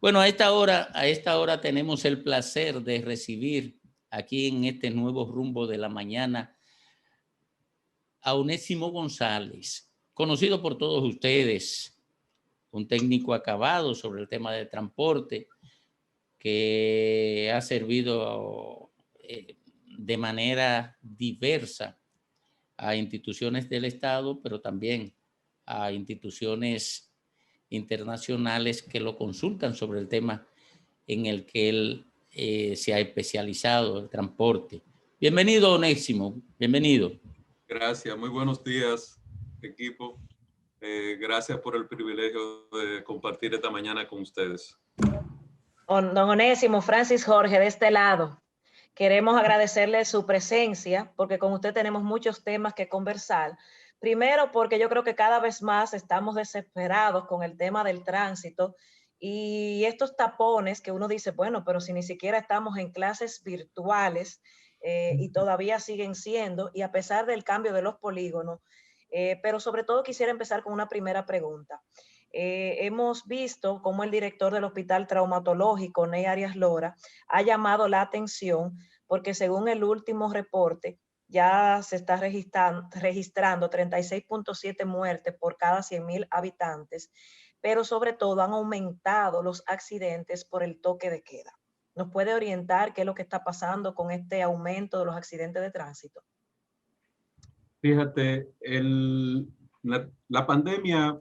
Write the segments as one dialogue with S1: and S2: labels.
S1: Bueno, a esta hora tenemos el placer de recibir aquí en este nuevo rumbo de la mañana a Onésimo González, conocido por todos ustedes, un técnico acabado sobre el tema de transporte que ha servido de manera diversa a instituciones del Estado, pero también a instituciones internacionales que lo consultan sobre el tema en el que él se ha especializado, el transporte. Bienvenido, Onésimo, bienvenido.
S2: Gracias, muy buenos días, equipo. Gracias por el privilegio de compartir esta mañana con ustedes.
S3: Don Onésimo, Francis Jorge, de este lado. Queremos agradecerle su presencia porque con usted tenemos muchos temas que conversar. Primero, porque yo creo que cada vez más estamos desesperados con el tema del tránsito y estos tapones que uno dice, bueno, pero si ni siquiera estamos en clases virtuales y todavía siguen siendo, y a pesar del cambio de los polígonos, pero sobre todo quisiera empezar con una primera pregunta. Hemos visto cómo el director del Hospital Traumatológico, Ney Arias Lora, ha llamado la atención porque según el último reporte ya se está registrando 36.7 muertes por cada 100.000 habitantes, pero sobre todo han aumentado los accidentes por el toque de queda. ¿Nos puede orientar qué es lo que está pasando con este aumento de los accidentes de tránsito?
S2: Fíjate, la pandemia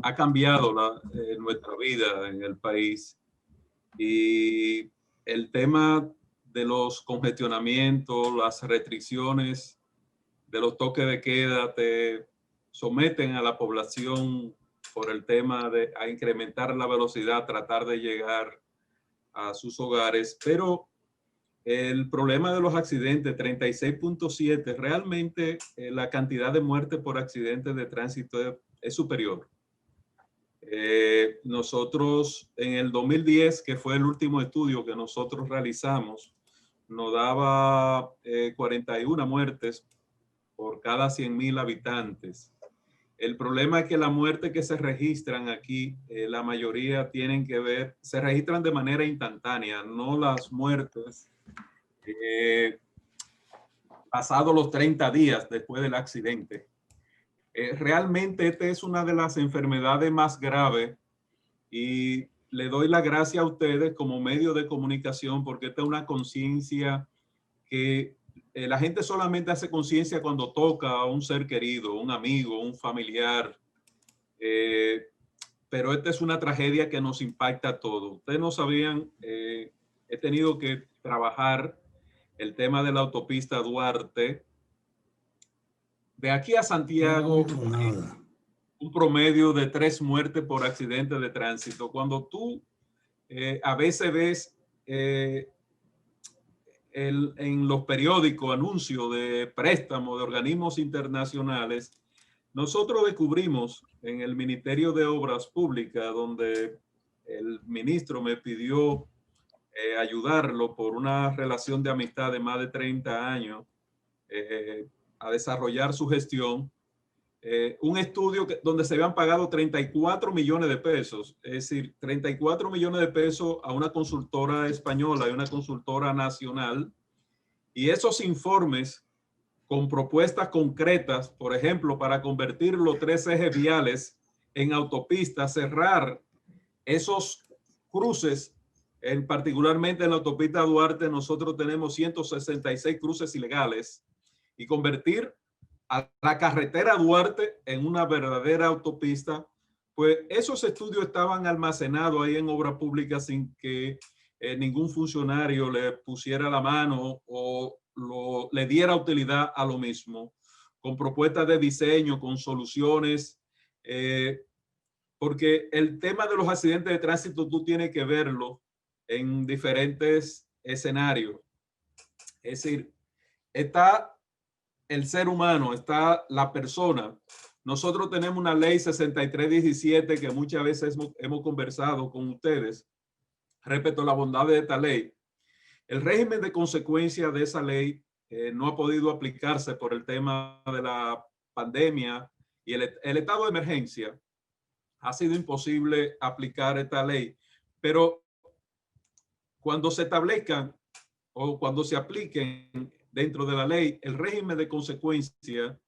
S2: ha cambiado nuestra vida en el país y el tema de los congestionamientos, las restricciones de los toques de queda te someten a la población por el tema de a incrementar la velocidad, tratar de llegar a sus hogares, pero el problema de los accidentes, 36.7, realmente la cantidad de muertes por accidentes de tránsito es superior. Nosotros en el 2010, que fue el último estudio que nosotros realizamos, nos daba 41 muertes por cada 100.000 habitantes. El problema es que las muertes que se registran aquí, la mayoría tienen que ver, se registran de manera instantánea, no las muertes pasados los 30 días después del accidente. Realmente esta es una de las enfermedades más graves y le doy la gracia a ustedes como medio de comunicación porque esta es una conciencia que la gente solamente hace conciencia cuando toca a un ser querido, un amigo, un familiar, pero esta es una tragedia que nos impacta a todos. Ustedes no sabían, he tenido que trabajar el tema de la autopista Duarte. De aquí a Santiago, un promedio de 3 muertes por accidente de tránsito. Cuando tú a veces ves en los periódicos anuncios de préstamos de organismos internacionales, nosotros descubrimos en el Ministerio de Obras Públicas, donde el ministro me pidió ayudarlo por una relación de amistad de más de 30 años a desarrollar su gestión, un estudio donde se habían pagado 34 millones de pesos, es decir, 34 millones de pesos a una consultora española y una consultora nacional, y esos informes con propuestas concretas, por ejemplo, para convertir los 3 ejes viales en autopistas, cerrar esos cruces, particularmente en la autopista Duarte, nosotros tenemos 166 cruces ilegales, y convertir a la carretera Duarte en una verdadera autopista, pues esos estudios estaban almacenados ahí en Obra Pública sin que ningún funcionario le pusiera la mano o le diera utilidad a lo mismo, con propuestas de diseño, con soluciones, porque el tema de los accidentes de tránsito tú tienes que verlo en diferentes escenarios. Es decir, está el ser humano, está la persona. Nosotros tenemos una ley 6317 que muchas veces hemos conversado con ustedes respecto a la bondad de esta ley. El régimen de consecuencia de esa ley no ha podido aplicarse por el tema de la pandemia y el estado de emergencia. Ha sido imposible aplicar esta ley, pero cuando se establezcan o cuando se apliquen dentro de la ley el régimen de consecuencia,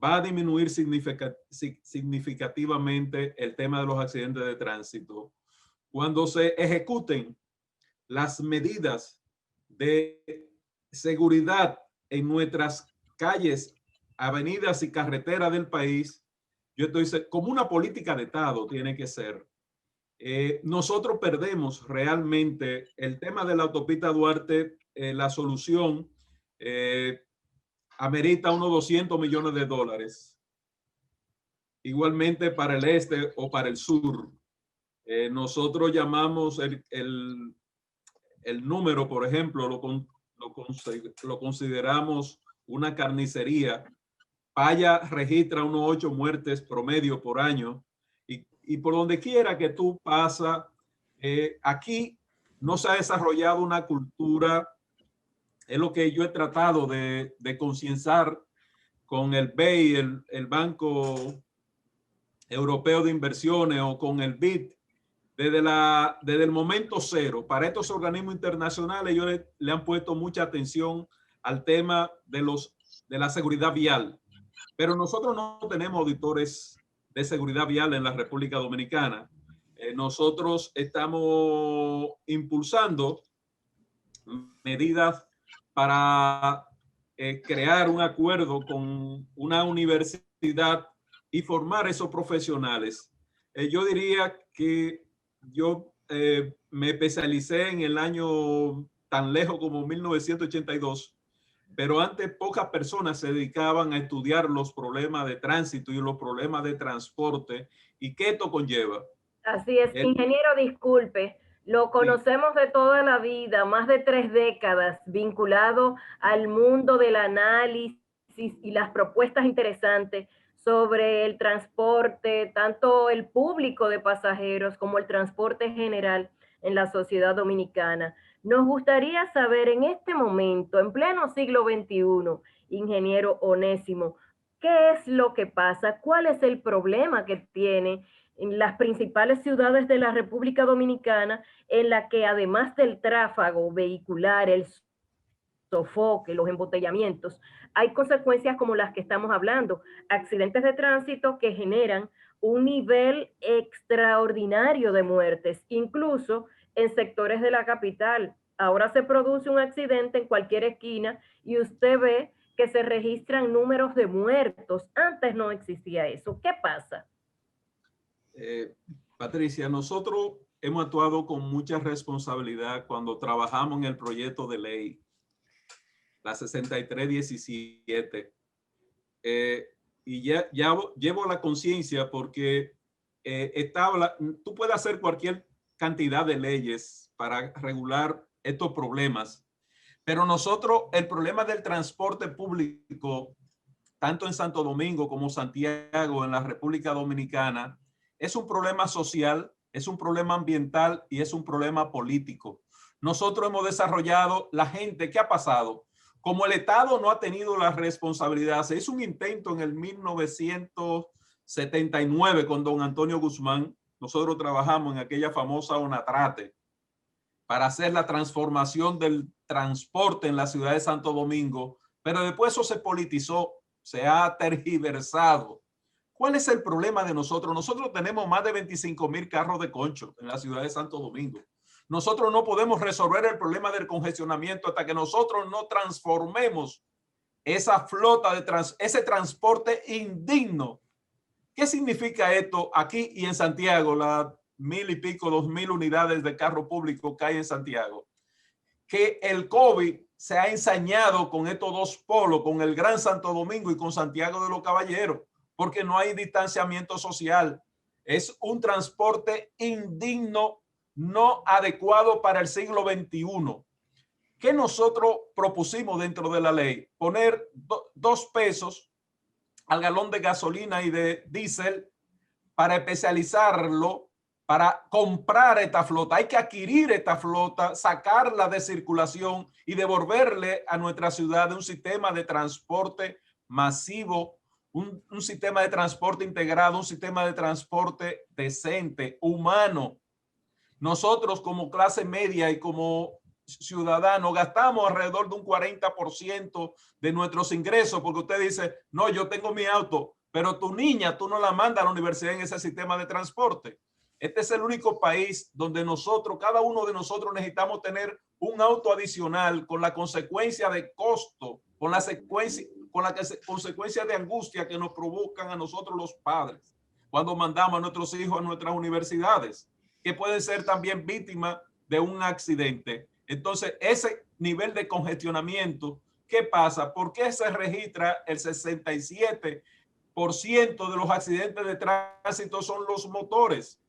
S2: va a disminuir significativamente el tema de los accidentes de tránsito. Cuando se ejecuten las medidas de seguridad en nuestras calles, avenidas y carreteras del país, yo estoy como una política de Estado tiene que ser. Nosotros perdemos realmente el tema de la autopista Duarte, la solución amerita unos 200 millones de dólares. Igualmente para el este o para el sur. Nosotros llamamos el número, por ejemplo, lo consideramos una carnicería. Paya registra unos 8 muertes promedio por año y por donde quiera que tú pasas, aquí no se ha desarrollado una cultura. Es lo que yo he tratado de concienciar con el BEI, el Banco Europeo de Inversiones, o con el BID, desde el momento cero. Para estos organismos internacionales ellos le han puesto mucha atención al tema de la seguridad vial. Pero nosotros no tenemos auditores de seguridad vial en la República Dominicana. Nosotros estamos impulsando medidas para crear un acuerdo con una universidad y formar esos profesionales. Yo diría que yo me especialicé en el año tan lejos como 1982, pero antes pocas personas se dedicaban a estudiar los problemas de tránsito y los problemas de transporte y qué esto conlleva.
S4: Así es, ingeniero, disculpe, lo conocemos de toda la vida, más de 3 décadas, vinculado al mundo del análisis y las propuestas interesantes sobre el transporte, tanto el público de pasajeros como el transporte general en la sociedad dominicana. Nos gustaría saber en este momento, en pleno siglo XXI, ingeniero Onésimo, ¿qué es lo que pasa? ¿Cuál es el problema que tiene en las principales ciudades de la República Dominicana, en la que además del tráfago vehicular, el sofoque, los embotellamientos, hay consecuencias como las que estamos hablando, accidentes de tránsito que generan un nivel extraordinario de muertes, incluso en sectores de la capital? Ahora se produce un accidente en cualquier esquina y usted ve que se registran números de muertos. Antes no existía eso. ¿Qué pasa?
S2: Patricia, nosotros hemos actuado con mucha responsabilidad cuando trabajamos en el proyecto de ley, la 6317. Y ya llevo la conciencia porque tú puedes hacer cualquier cantidad de leyes para regular estos problemas, pero nosotros el problema del transporte público, tanto en Santo Domingo como Santiago, en la República Dominicana, es un problema social, es un problema ambiental y es un problema político. Nosotros hemos desarrollado la gente. ¿Qué ha pasado? Como el Estado no ha tenido la responsabilidad, se hizo un intento en el 1979 con don Antonio Guzmán. Nosotros trabajamos en aquella famosa ONATRATE para hacer la transformación del transporte en la ciudad de Santo Domingo, pero después eso se politizó, se ha tergiversado. ¿Cuál es el problema de nosotros? Nosotros tenemos más de 25,000 carros de concho en la ciudad de Santo Domingo. Nosotros no podemos resolver el problema del congestionamiento hasta que nosotros no transformemos esa flota de ese transporte indigno. ¿Qué significa esto aquí y en Santiago? Las 1,000 y pico, 2,000 unidades de carro público que hay en Santiago. Que el COVID se ha ensañado con estos dos polos, con el Gran Santo Domingo y con Santiago de los Caballeros, porque no hay distanciamiento social. Es un transporte indigno, no adecuado para el siglo XXI. ¿Qué nosotros propusimos dentro de la ley? Poner 2 pesos al galón de gasolina y de diésel para especializarlo, para comprar esta flota. Hay que adquirir esta flota, sacarla de circulación y devolverle a nuestra ciudad un sistema de transporte masivo, un sistema de transporte integrado, un sistema de transporte decente, humano. nosotros como clase media y como ciudadanos gastamos alrededor de un 40% de nuestros ingresos, porque usted dice, no, yo tengo mi auto, pero tu niña, tú no la mandas a la universidad en ese sistema de transporte. Este es el único país donde nosotros, cada uno de nosotros necesitamos tener un auto adicional con la consecuencia de costo, con la consecuencia de angustia que nos provocan a nosotros los padres cuando mandamos a nuestros hijos a nuestras universidades, que pueden ser también víctimas de un accidente. Entonces, ese nivel de congestionamiento, ¿qué pasa? ¿Por qué se registra el 67% de los accidentes de tránsito son los motores?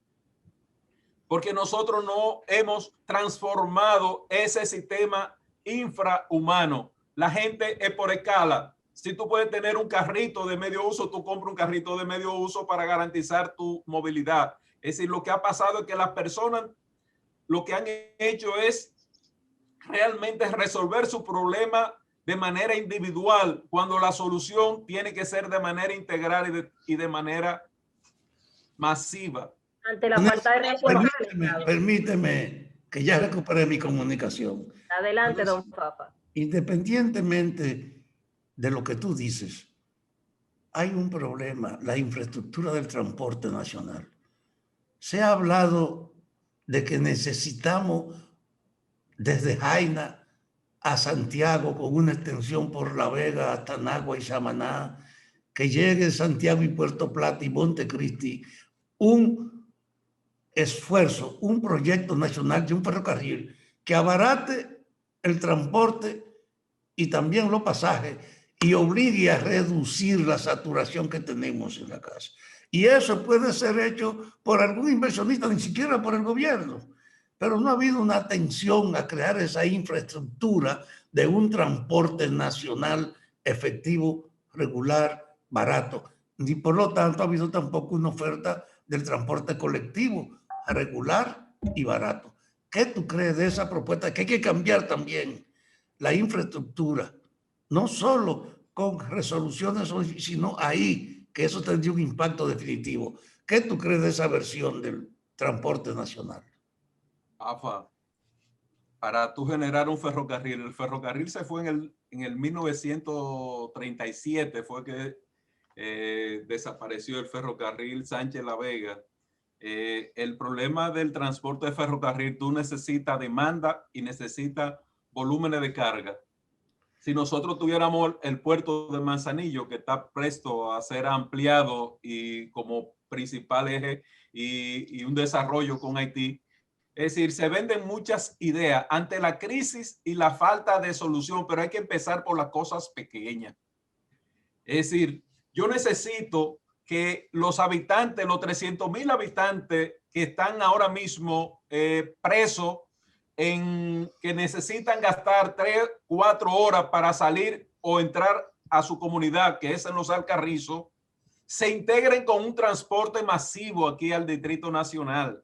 S2: Porque nosotros no hemos transformado ese sistema infrahumano. La gente es por escala. Si tú puedes tener un carrito de medio uso, tú compras un carrito de medio uso para garantizar tu movilidad. Es decir, lo que ha pasado es que las personas lo que han hecho es realmente resolver su problema de manera individual, cuando la solución tiene que ser de manera integral y de manera masiva.
S4: Ante la falta de recursos.
S5: Permíteme que ya recuperé mi comunicación.
S4: Adelante, don Fafa.
S5: Independientemente de lo que tú dices, hay un problema, la infraestructura del transporte nacional. Se ha hablado de que necesitamos desde Jaina a Santiago con una extensión por La Vega hasta Nagua y Samaná, que llegue Santiago y Puerto Plata y Montecristi, un esfuerzo, un proyecto nacional de un ferrocarril que abarate el transporte y también los pasajes y obligue a reducir la saturación que tenemos en la casa. Y eso puede ser hecho por algún inversionista, ni siquiera por el gobierno. Pero no ha habido una atención a crear esa infraestructura de un transporte nacional efectivo, regular, barato. Ni por lo tanto ha habido tampoco una oferta del transporte colectivo regular y barato. ¿Qué tú crees de esa propuesta? Que hay que cambiar también la infraestructura, no solo con resoluciones, sino ahí, que eso tendría un impacto definitivo. ¿Qué tú crees de esa versión del transporte nacional?
S2: AFA, para tú generar un ferrocarril, el ferrocarril se fue en el 1937, fue que desapareció el ferrocarril Sánchez-La Vega. El problema del transporte de ferrocarril, tú necesitas demanda y necesitas volúmenes de carga. Si nosotros tuviéramos el puerto de Manzanillo, que está presto a ser ampliado y como principal eje y un desarrollo con Haití, es decir, se venden muchas ideas ante la crisis y la falta de solución, pero hay que empezar por las cosas pequeñas. Es decir, yo necesito que los habitantes, los 300,000 habitantes que están ahora mismo presos, que necesitan gastar 3, 4 horas para salir o entrar a su comunidad, que es en Los Alcarrizos, se integren con un transporte masivo aquí al Distrito Nacional.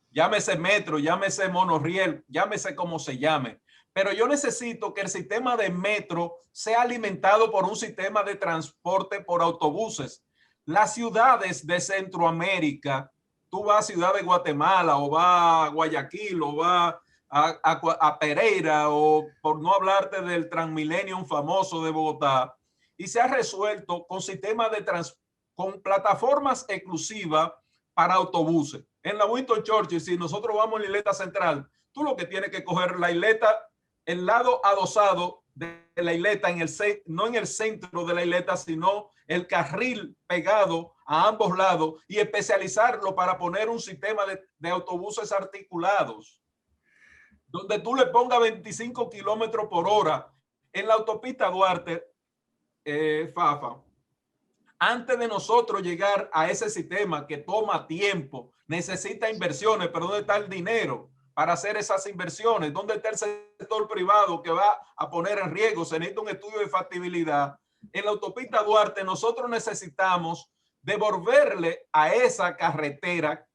S2: Llámese metro, llámese monorriel, llámese como se llame. Pero yo necesito que el sistema de metro sea alimentado por un sistema de transporte por autobuses. Las ciudades de Centroamérica, tú vas a Ciudad de Guatemala o vas a Guayaquil o vas a Pereira, o por no hablarte del Transmillennium famoso de Bogotá, y se ha resuelto con sistemas con plataformas exclusivas para autobuses. En la Winston Churchill, si nosotros vamos a la isleta central, tú lo que tienes que coger la isleta, el lado adosado de la isleta, no en el centro de la isleta, sino el carril pegado a ambos lados, y especializarlo para poner un sistema de autobuses articulados, donde tú le pongas 25 kilómetros por hora. En la autopista Duarte, Fafa, antes de nosotros llegar a ese sistema que toma tiempo, necesita inversiones, pero ¿dónde está el dinero para hacer esas inversiones? ¿Dónde está el sector privado que va a poner en riesgo? Se necesita un estudio de factibilidad. En la autopista Duarte nosotros necesitamos devolverle a esa carretera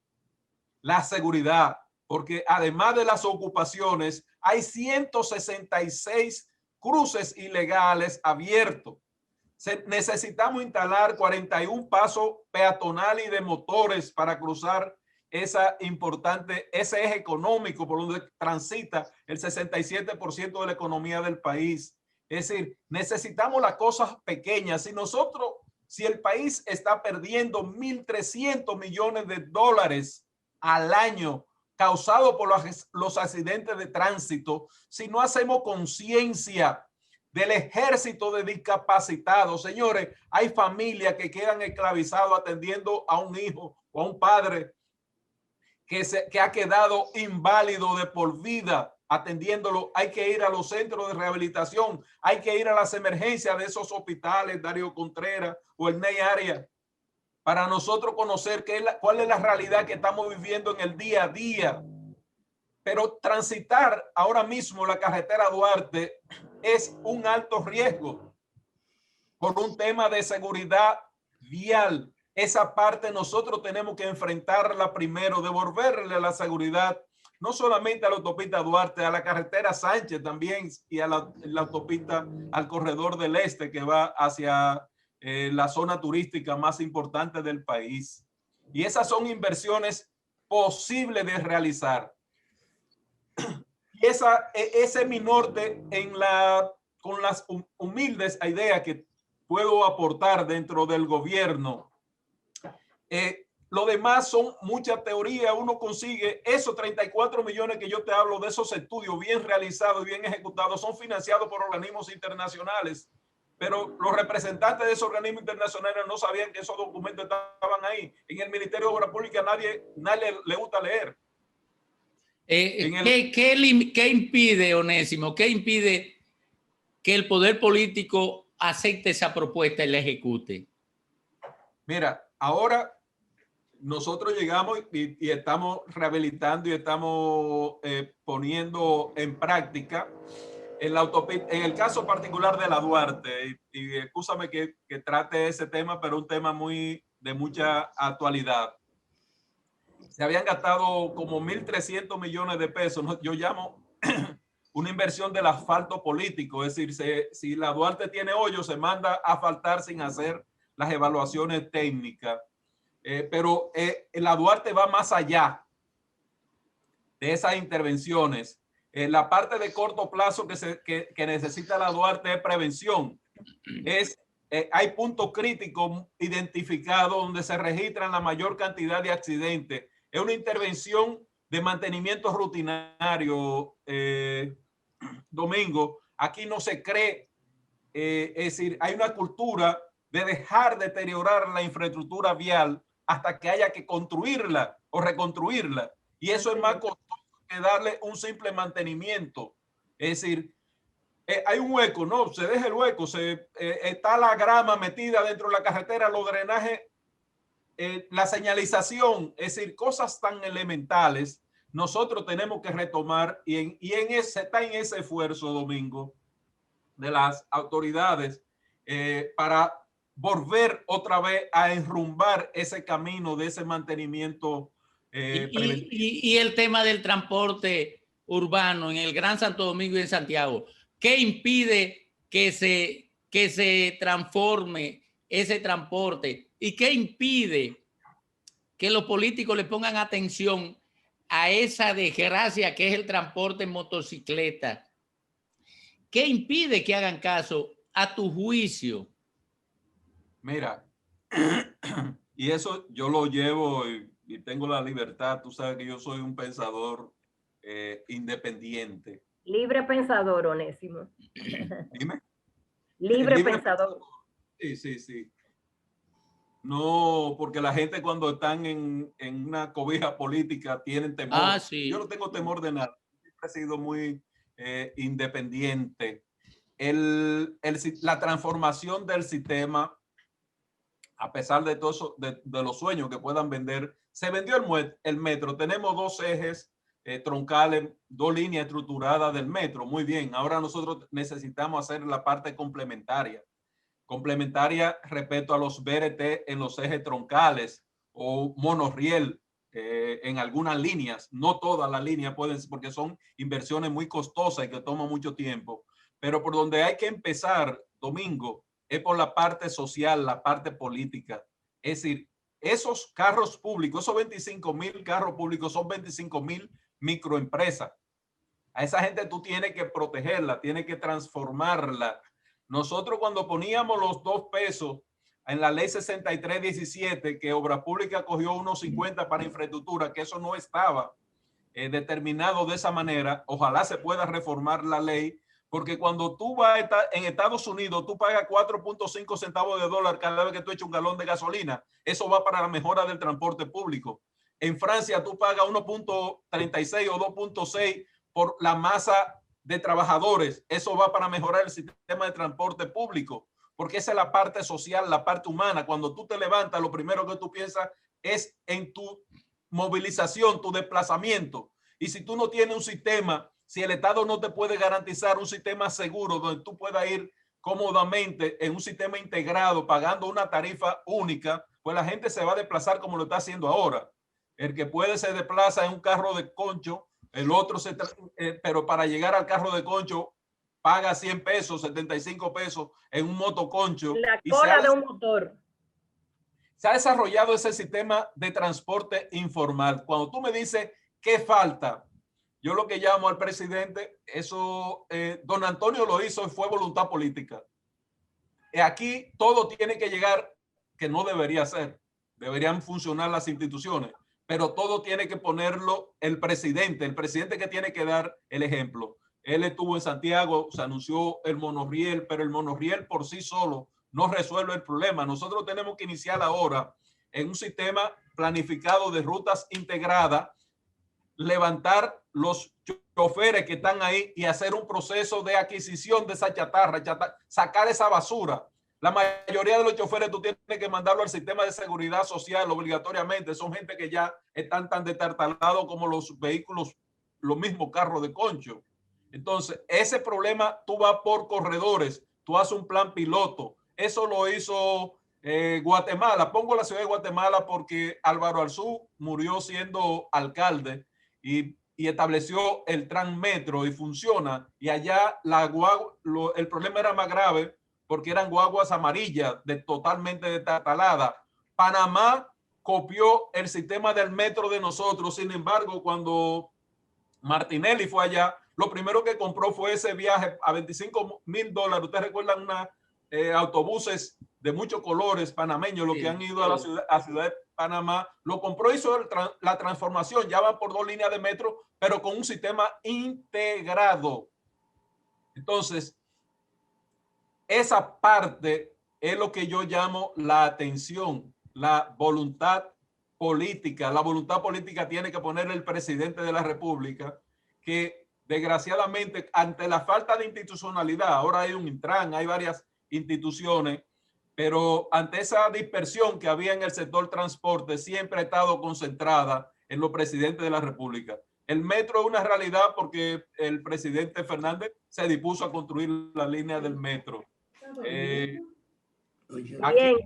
S2: la seguridad, porque además de las ocupaciones, hay 166 cruces ilegales abiertos. Necesitamos instalar 41 pasos peatonales y de motores para cruzar ese eje económico por donde transita el 67% de la economía del país. Es decir, necesitamos las cosas pequeñas. Si el país está perdiendo 1.300 millones de dólares al año causado por los accidentes de tránsito, si no hacemos conciencia del ejército de discapacitados, señores, hay familias que quedan esclavizados atendiendo a un hijo o a un padre que ha quedado inválido de por vida atendiéndolo. Hay que ir a los centros de rehabilitación, hay que ir a las emergencias de esos hospitales, Darío Contreras o el Ney Arias, para nosotros conocer cuál es la realidad que estamos viviendo en el día a día. Pero transitar ahora mismo la carretera Duarte es un alto riesgo por un tema de seguridad vial. Esa parte nosotros tenemos que enfrentarla primero, devolverle la seguridad, no solamente a la autopista Duarte, a la carretera Sánchez también y a la autopista al corredor del este que va hacia la zona turística más importante del país. Y esas son inversiones posibles de realizar. Y ese es mi norte con las humildes ideas que puedo aportar dentro del gobierno. Lo demás son mucha teoría. Uno consigue esos 34 millones que yo te hablo, de esos estudios bien realizados y bien ejecutados, son financiados por organismos internacionales. Pero los representantes de esos organismos internacionales no sabían que esos documentos estaban ahí. En el Ministerio de Obras Públicas nadie le gusta leer.
S1: ¿Qué impide, Onésimo? ¿Qué impide que el poder político acepte esa propuesta y la ejecute?
S2: Mira, ahora nosotros llegamos y estamos rehabilitando y estamos poniendo en práctica en la autopista, en el caso particular de la Duarte, y excúsame que trate ese tema, pero un tema de mucha actualidad. Se habían gastado como 1.300 millones de pesos, ¿no? Yo llamo una inversión del asfalto político, es decir, si la Duarte tiene hoyo, se manda a asfaltar sin hacer las evaluaciones técnicas. Pero la Duarte va más allá de esas intervenciones. La parte de corto plazo que necesita la Duarte es prevención. Hay puntos críticos identificados donde se registran la mayor cantidad de accidentes. Es una intervención de mantenimiento rutinario, Domingo. Aquí no se cree, es decir, hay una cultura de dejar deteriorar la infraestructura vial hasta que haya que construirla o reconstruirla. Y eso es más costoso que darle un simple mantenimiento. Es decir, hay un hueco, no, se deja el hueco, está la grama metida dentro de la carretera, los drenajes, la señalización, es decir, cosas tan elementales, nosotros tenemos que retomar está en ese esfuerzo, Domingo, de las autoridades para volver otra vez a enrumbar ese camino de ese mantenimiento preventivo.
S1: Y el tema del transporte urbano en el Gran Santo Domingo y en Santiago, ¿qué impide que se transforme ese transporte? ¿Y qué impide que los políticos le pongan atención a esa desgracia que es el transporte en motocicleta? ¿Qué impide que hagan caso a tu juicio?
S2: Mira, y eso yo lo llevo y tengo la libertad. Tú sabes que yo soy un pensador independiente.
S4: Libre pensador, Onésimo.
S2: Dime.
S4: Libre pensador.
S2: Sí. No, porque la gente cuando están en una cobija política tienen temor.
S1: Sí.
S2: Yo no tengo temor de nada. Siempre he sido muy independiente. La transformación del sistema, a pesar de todo eso, de los sueños que puedan vender, se vendió el metro. Tenemos dos ejes troncales, dos líneas estructuradas del metro. Muy bien. Ahora nosotros necesitamos hacer la parte complementaria respecto a los BRT en los ejes troncales o monorriel en algunas líneas. No todas las líneas pueden, porque son inversiones muy costosas y que toman mucho tiempo. Pero por donde hay que empezar, Domingo, es por la parte social, la parte política. Es decir, esos carros públicos, esos 25,000 carros públicos son 25,000 microempresas. A esa gente tú tienes que protegerla, tienes que transformarla. Nosotros cuando poníamos los 2 pesos en la ley 6317, que Obras Públicas cogió unos 50 para infraestructura, que eso no estaba determinado de esa manera. Ojalá se pueda reformar la ley, porque cuando tú vas en Estados Unidos, tú pagas 4.5 centavos de dólar cada vez que tú echas un galón de gasolina. Eso va para la mejora del transporte público. En Francia tú pagas 1.36 o 2.6 por la masa de trabajadores. Eso va para mejorar el sistema de transporte público, porque esa es la parte social, la parte humana. Cuando tú te levantas, lo primero que tú piensas es en tu movilización, tu desplazamiento. Y si tú no tienes un sistema, si el Estado no te puede garantizar un sistema seguro donde tú puedas ir cómodamente en un sistema integrado, pagando una tarifa única, pues la gente se va a desplazar como lo está haciendo ahora. El que puede se desplaza en un carro de concho, el otro pero para llegar al carro de concho paga 100 pesos, 75 pesos en un motoconcho.
S4: La cola de un motor.
S2: Se ha desarrollado ese sistema de transporte informal. Cuando tú me dices qué falta, yo lo que llamo al presidente, eso don Antonio lo hizo y fue voluntad política. Aquí todo tiene que llegar, que no debería ser. Deberían funcionar las instituciones, pero todo tiene que ponerlo el presidente que tiene que dar el ejemplo. Él estuvo en Santiago, se anunció el monorriel, pero el monorriel por sí solo no resuelve el problema. Nosotros tenemos que iniciar ahora en un sistema planificado de rutas integradas, levantar los choferes que están ahí y hacer un proceso de adquisición de esa chatarra, sacar esa basura. La mayoría de los choferes tú tienes que mandarlo al sistema de seguridad social obligatoriamente. Son gente que ya están tan detartalados como los vehículos, los mismos carros de concho. Entonces, ese problema tú vas por corredores, tú haces un plan piloto. Eso lo hizo Guatemala. Pongo la ciudad de Guatemala porque Álvaro Arzú murió siendo alcalde y estableció el Transmetro y funciona. Y allá el problema era más grave porque eran guaguas amarillas, totalmente detataladas. Panamá copió el sistema del metro de nosotros. Sin embargo, cuando Martinelli fue allá, lo primero que compró fue ese viaje a $25,000. Ustedes recuerdan autobuses de muchos colores panameños, los que han ido a la ciudad de Panamá, lo compró, hizo la transformación, ya van por 2 líneas de metro, pero con un sistema integrado. Entonces, esa parte es lo que yo llamo la atención, la voluntad política. La voluntad política tiene que poner el presidente de la República, que desgraciadamente ante la falta de institucionalidad, ahora hay un Intran, hay varias instituciones, pero ante esa dispersión que había en el sector transporte, siempre ha estado concentrada en los presidentes de la República. El metro es una realidad porque el presidente Fernández se dispuso a construir la línea del metro.
S4: Bien,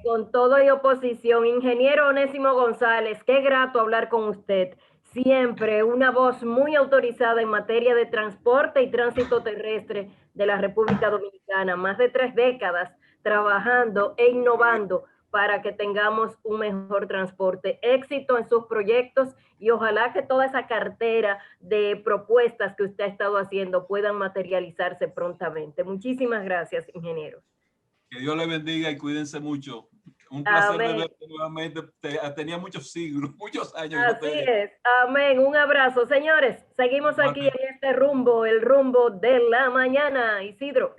S4: con todo y oposición. Ingeniero Onésimo González, qué grato hablar con usted. Siempre una voz muy autorizada en materia de transporte y tránsito terrestre de la República Dominicana. Más de 3 décadas trabajando e innovando para que tengamos un mejor transporte. Éxito en sus proyectos y ojalá que toda esa cartera de propuestas que usted ha estado haciendo puedan materializarse prontamente. Muchísimas gracias, ingeniero.
S2: Que Dios le bendiga y cuídense mucho. Un placer de verte nuevamente. Tenía muchos siglos, muchos años.
S4: Así es. Amén. Un abrazo. Señores, seguimos aquí en este rumbo, el rumbo de la mañana. Isidro.